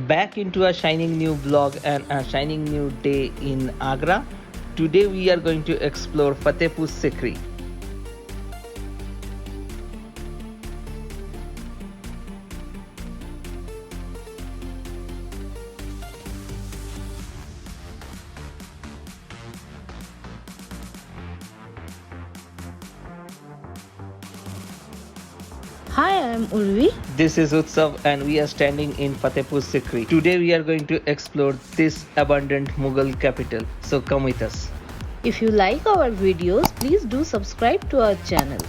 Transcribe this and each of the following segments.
Back into a shining new vlog and a shining new day in Agra. Today we are going to explore Fatehpur Sikri. Hi, I am Urvi. This is Utsav and we are standing in Fatehpur Sikri. Today we are going to explore this abundant Mughal capital. So come with us. If you like our videos, please do subscribe to our channel.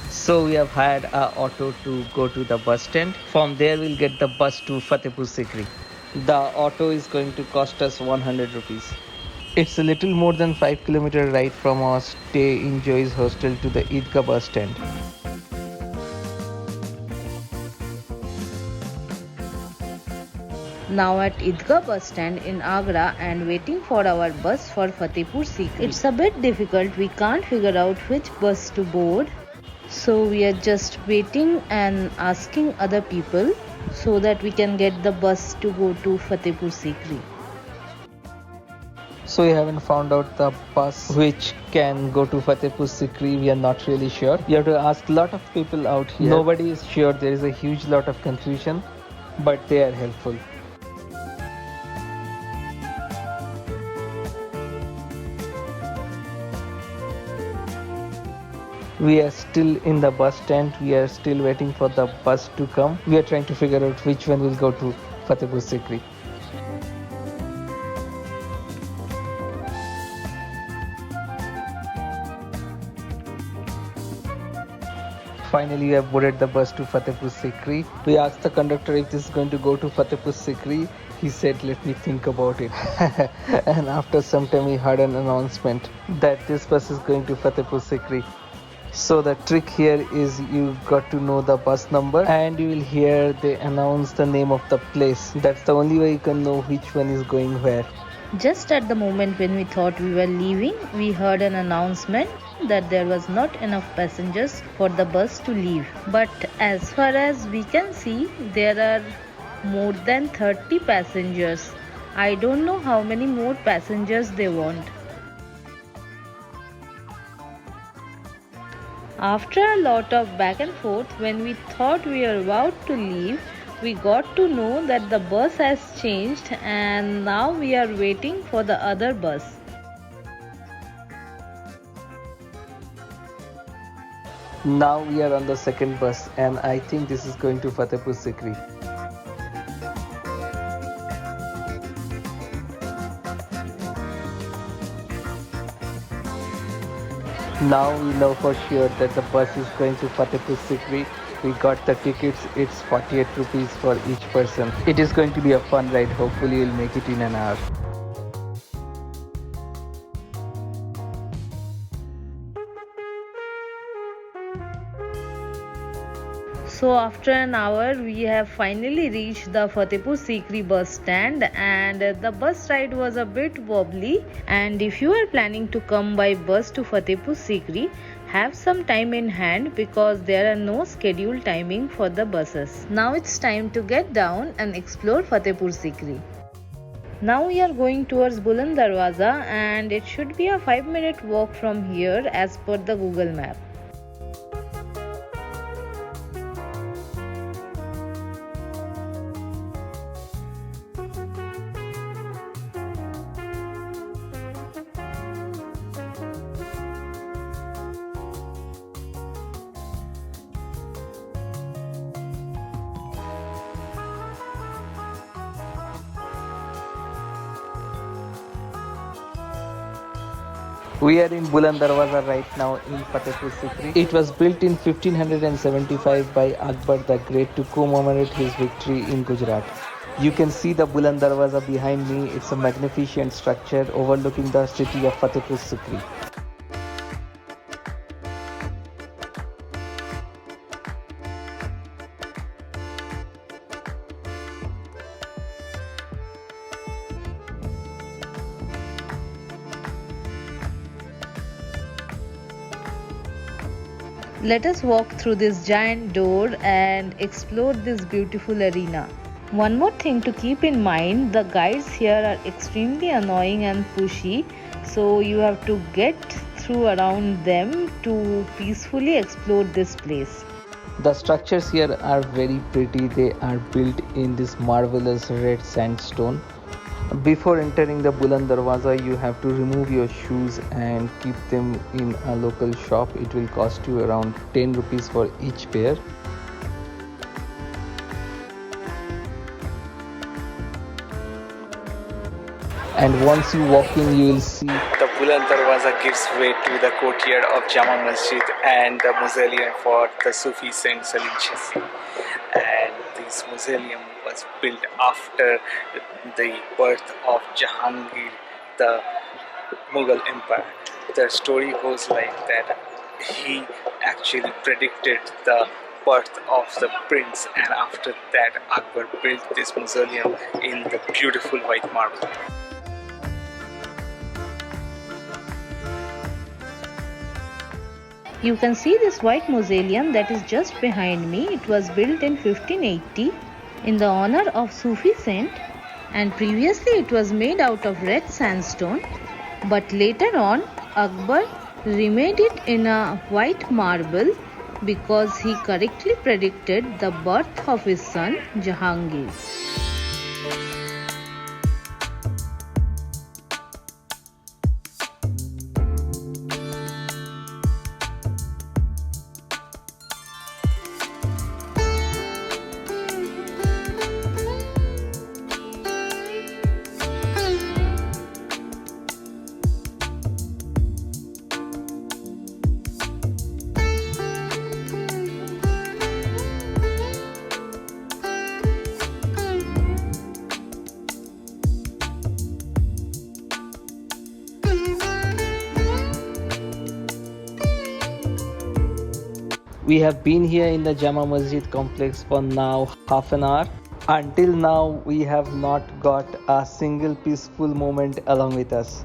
So we have hired a auto to go to the bus stand. From there we'll get the bus to Fatehpur Sikri. The auto is going to cost us 100 rupees. It's a little more than 5 km ride from our stay in Joy's hostel to the Idgah bus stand. Now at Idgah bus stand in Agra and waiting for our bus for Fatehpur Sikri. It's a bit difficult, we can't figure out which bus to board. So we are just waiting and asking other people so that we can get the bus to go to Fatehpur Sikri. So we haven't found out the bus which can go to Fatehpur Sikri. We are not really sure. You have to ask a lot of people out here. Nobody is sure. There is a huge lot of confusion, but they are helpful. We are still in the bus stand. We are still waiting for the bus to come. We are trying to figure out which one will go to Fatehpur Sikri. Finally, we have boarded the bus to Fatehpur Sikri. We asked the conductor if this is going to go to Fatehpur Sikri. He said, let me think about it. And after some time, we heard an announcement that this bus is going to Fatehpur Sikri. So the trick here is you got to know the bus number and you will hear they announce the name of the place. That's the only way you can know which one is going where. Just at the moment when we thought we were leaving, we heard an announcement that there was not enough passengers for the bus to leave. But as far as we can see, there are more than 30 passengers. I don't know how many more passengers they want. After a lot of back and forth, when we thought we were about to leave, we got to know that the bus has changed and now we are waiting for the other bus. Now we are on the second bus and I think this is going to Fatehpur Sikri. Now we know for sure that the bus is going to Fatehpur Sikri. We got the tickets, it's 48 rupees for each person. It is going to be a fun ride, hopefully we'll make it in an hour. So after an hour, we have finally reached the Fatehpur Sikri bus stand and the bus ride was a bit wobbly. And if you are planning to come by bus to Fatehpur Sikri, have some time in hand because there are no scheduled timing for the buses. Now it's time to get down and explore Fatehpur Sikri. Now we are going towards Buland Darwaza and it should be a 5-minute walk from here as per the Google map. We are in Buland Darwaza right now in Fatehpur Sikri. It was built in 1575 by Akbar the Great to commemorate his victory in Gujarat. You can see the Buland Darwaza behind me. It's a magnificent structure overlooking the city of Fatehpur Sikri. Let us walk through this giant door and explore this beautiful arena. One more thing to keep in mind, the guides here are extremely annoying and pushy, so you have to get through around them to peacefully explore this place. The structures here are very pretty. They are built in this marvelous red sandstone. Before entering the Buland Darwaza, you have to remove your shoes and keep them in a local shop. It will cost you around 10 rupees for each pair. And once you walk in, you will see the Buland Darwaza gives way to the courtyard of Jama Masjid and the mausoleum for the Sufi Saint Salim Chishti. And this mausoleum was built after the birth of Jahangir, the Mughal Empire. The story goes like that he actually predicted the birth of the prince, and after that Akbar built this mausoleum in the beautiful white marble. You can see this white mausoleum that is just behind me. It was built in 1580 in the honor of Sufi saint, and previously it was made out of red sandstone, but later on Akbar remade it in a white marble because he correctly predicted the birth of his son Jahangir. We have been here in the Jama Masjid complex for now half an hour. Until now, we have not got a single peaceful moment along with us.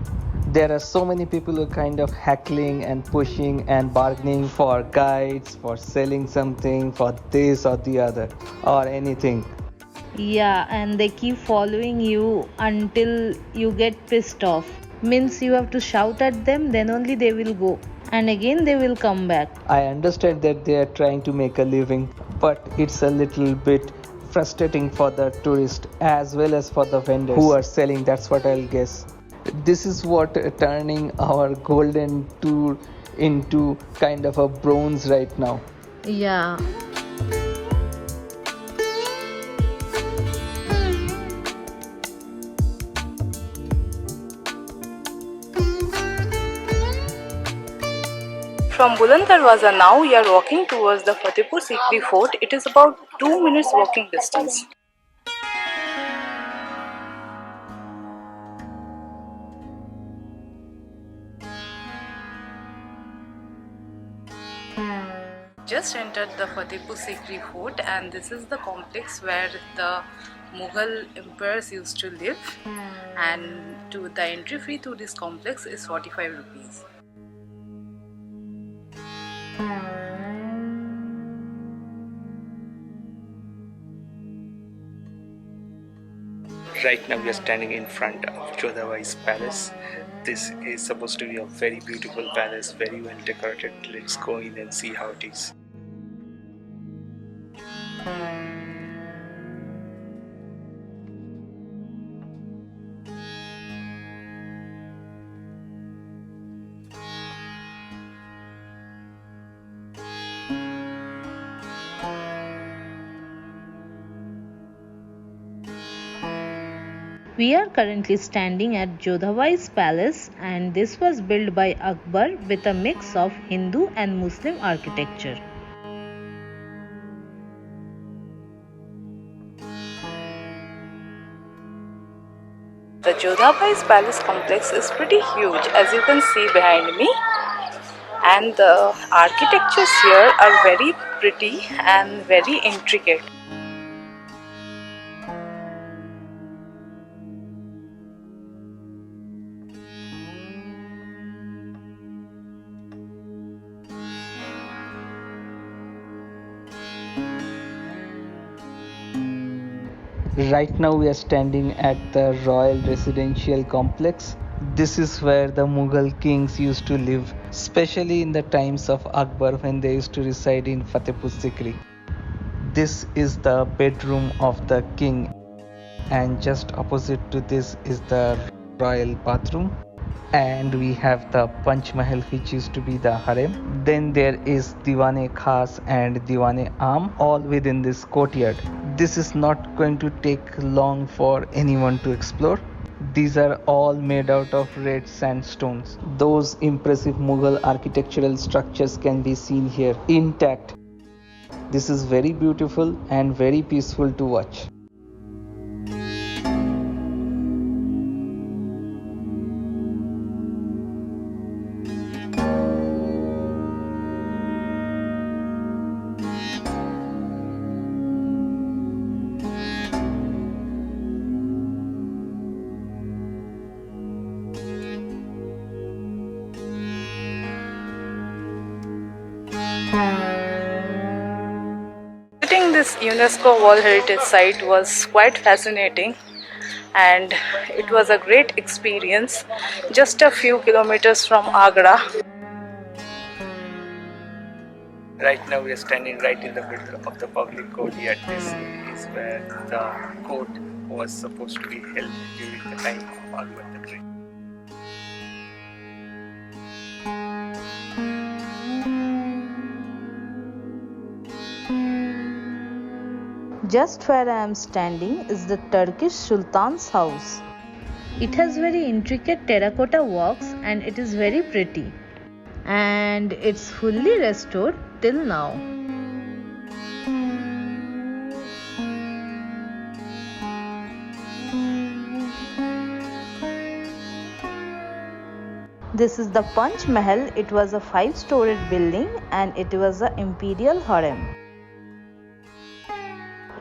There are so many people who are kind of heckling and pushing and bargaining for guides, for selling something, for this or the other, or anything. Yeah, and they keep following you until you get pissed off. Means you have to shout at them, then only they will go. And again they will come back. I understand that they are trying to make a living, but it's a little bit frustrating for the tourist as well as for the vendors who are selling. That's what I'll guess. This is what turning our golden tour into kind of a bronze right now. Yeah. From Buland Darwaza now we are walking towards the Fatehpur Sikri fort. It is about 2 minutes walking distance. Just entered the Fatehpur Sikri fort, and this is the complex where the Mughal emperors used to live, and the entry fee to this complex is 45 rupees. Right now we are standing in front of Jodha Bais Palace. This is supposed to be a very beautiful palace, very well decorated. Let's go in and see how it is. We are currently standing at Jodha Bais Palace, and this was built by Akbar with a mix of Hindu and Muslim architecture. The Jodha Bais Palace complex is pretty huge, as you can see behind me, and the architectures here are very pretty and very intricate. Right now we are standing at the Royal Residential Complex. This is where the Mughal kings used to live, especially in the times of Akbar when they used to reside in Fatehpur Sikri. This is the bedroom of the king, and just opposite to this is the royal bathroom. And we have the Panch Mahal, which used to be the harem. Then there is Diwan-E-Khas and Diwan-E-Am, all within this courtyard. This is not going to take long for anyone to explore. These are all made out of red sandstones. Those impressive Mughal architectural structures can be seen here intact. This is very beautiful and very peaceful to watch. Visiting this UNESCO World Heritage Site was quite fascinating, and it was a great experience just a few kilometers from Agra. Right now we are standing right in the middle of the public courtyard. This is where the court was supposed to be held during the time of Akbar the Great. Just where I am standing is the Turkish Sultan's house. It has very intricate terracotta works and it is very pretty. And it's fully restored till now. This is the Panch Mahal. It was a 5-storied building and it was an imperial harem.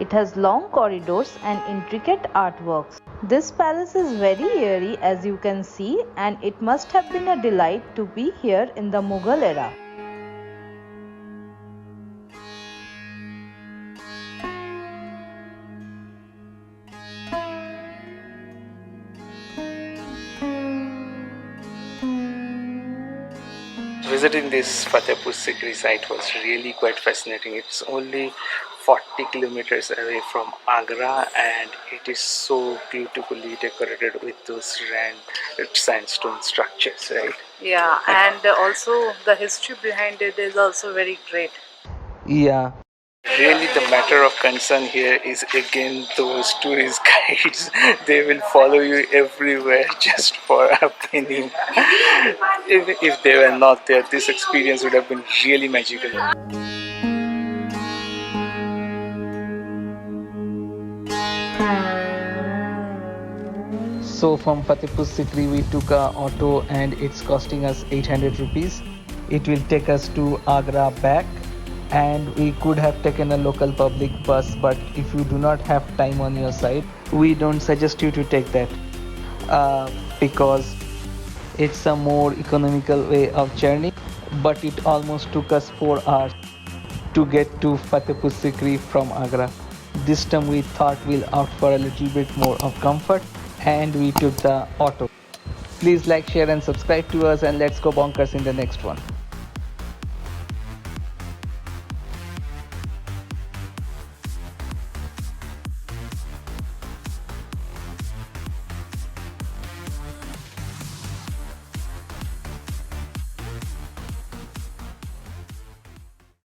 It has long corridors and intricate artworks. This palace is very airy, as you can see, and it must have been a delight to be here in the Mughal era. Visiting this Fatehpur Sikri site was really quite fascinating. It's only 40 kilometers away from Agra and it is so beautifully decorated with those sandstone structures, right? Yeah, and also the history behind it is also very great. Yeah. Really, the matter of concern here is again those tourist guides. They will follow you everywhere just for a penny. If they were not there, this experience would have been really magical. So from Fatehpur Sikri we took a auto and it's costing us 800 rupees. It will take us to Agra back. And we could have taken a local public bus, but if you do not have time on your side, we don't suggest you to take that because it's a more economical way of journey. But it almost took us 4 hours to get to Fatehpur Sikri from Agra. This time we thought we'll opt for a little bit more of comfort and we took the auto. Please like, share and subscribe to us, and let's go bonkers in the next one.